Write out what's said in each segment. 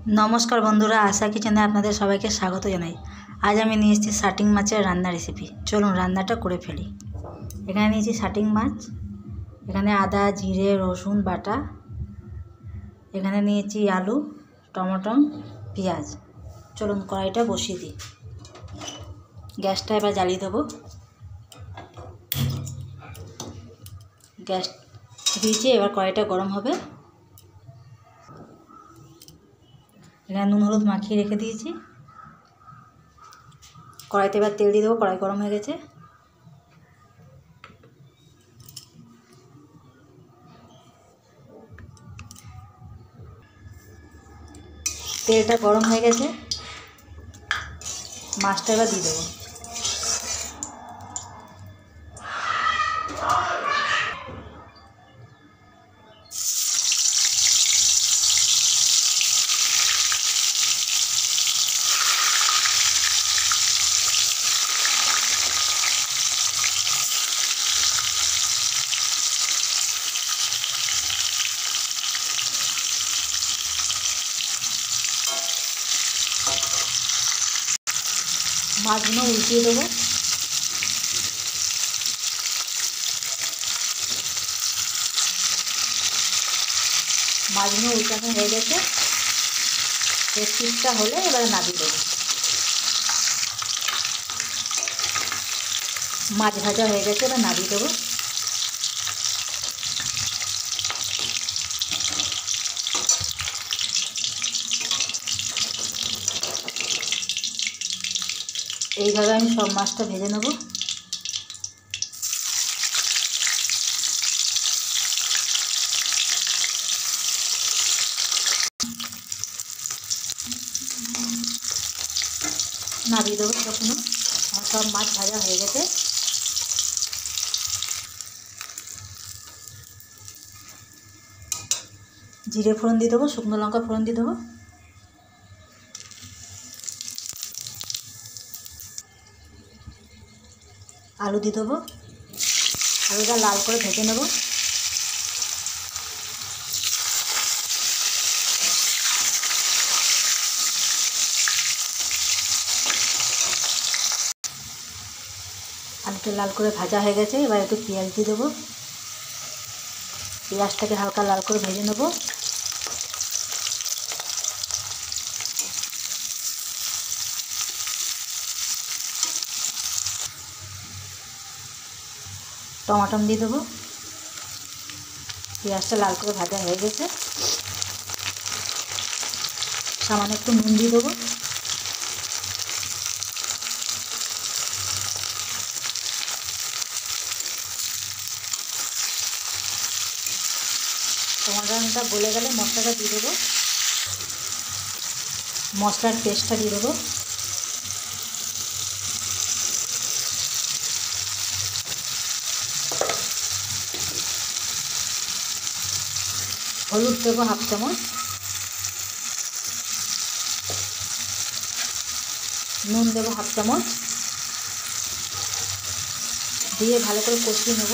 नमस्कार बंधुरा आशा किचेने आपनादेर सबाइके स्वागत जानाई। आज आमी निये एसेछि शाटिंग माछेर रान्ना रेसिपि। चलुन रान्नाटा करे फेली। एखाने नियेछि शाटिंग माछ, एखाने आदा जिरे रसुन बाटा, एखाने नियेछि आलू टमेटो पेঁয়াজ। चलुन कड़ाईटा बसिए दिई। ग्यासटा एबार जालिए देब। ग्यास दिয়েছি, এবার কড়াইটা গরম হবে। এখানে নুন হলুদ মাখিয়ে রেখে দিয়েছি। কড়াইতে এবার তেল দিয়ে দেবো। কড়াই গরম হয়ে গেছে। তেলটা গরম হয়ে গেছে, মাছটা এবার দিয়ে দেবো। মাছগুলো উল্টিয়ে দেবো। মাছগুলো উল্টানো হয়ে গেছে। এর পিঠটা হলে এবারে নামিয়ে দেবো। মাছ ভাজা হয়ে গেছে, এবার নামিয়ে দেবো। এইভাবে আমি সব মাছটা ভেজে নেব। নামিয়ে দেবো। তখন আমার সব মাছ ভাজা হয়ে গেছে। জিরে ফোড়ন দিয়ে দেবো, শুকনো লঙ্কা ফোড়ন দিয়ে দেবো। আলু দিয়ে দেবো। আলুটা লাল করে ভেজে নেব। আলুটা লাল করে ভাজা হয়ে গেছে। এবার একটু পেঁয়াজ দিয়ে দেবো। পেঁয়াজটাকে হালকা লাল করে ভেজে নেব। টমেটো দিয়ে দেবো। পেঁয়াজটা লাল করে ভাজা হয়ে গেছে। সামান্য একটু নুন দিয়ে দেবো। টমেটোটা গলে গেলে মশলাটা দিয়ে দেবো। মশলার পেস্টটা দিয়ে দেবো। হলুদ দেবো হাফ চামচ। নুন দেবো হাফ চামচ। দিয়ে ভালো করে কষিয়ে নেব।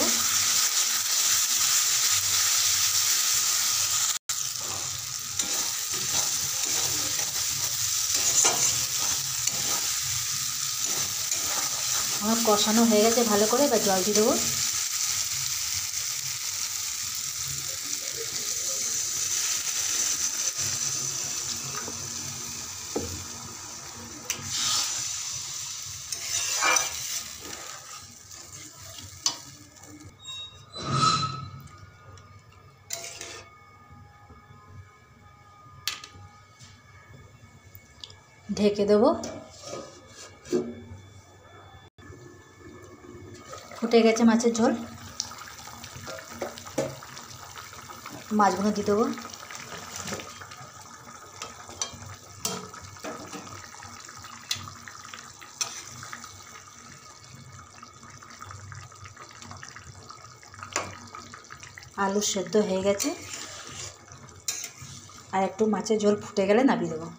আমার কষানো হয়ে গেছে ভালো করে। এবার জল দিয়ে দেবো। ঢেকে দেবো। ফুটে গেছে মাছের ঝোল। মাছগুলো দিয়ে দেবো। আলু সেদ্ধ হয়ে গেছে। আর একটু মাছের ঝোল ফুটে গেলে নামিয়ে দেবো।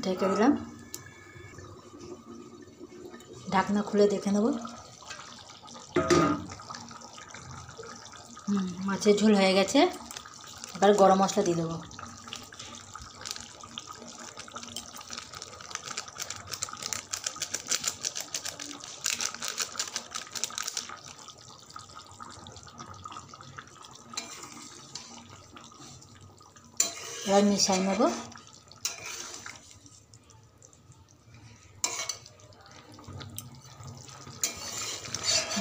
ঢেকে দিলাম। ঢাকনা খুলে দেখে নেব। মাছের ঝোল হয়ে গেছে, এবার গরম মশলা দিয়ে দেবো। এবার মিশাই নেব।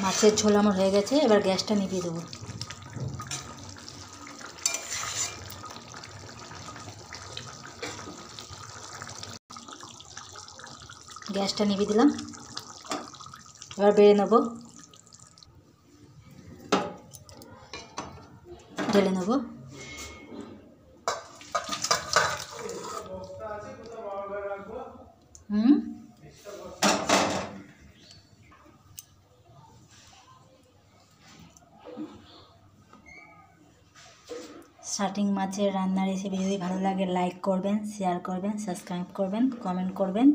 মাছের ঝোল আমার হয়ে গেছে, এবার গ্যাসটা নিভিয়ে দেবো। গ্যাসটা নিভিয়ে দিলাম, এবার বেড়ে নেব, ঢেলে নেব। শাটিং মাছের রান্নার রেসিপি যদি ভালো লাগে লাইক করবেন, শেয়ার করবেন, সাবস্ক্রাইব করবেন, কমেন্ট করবেন।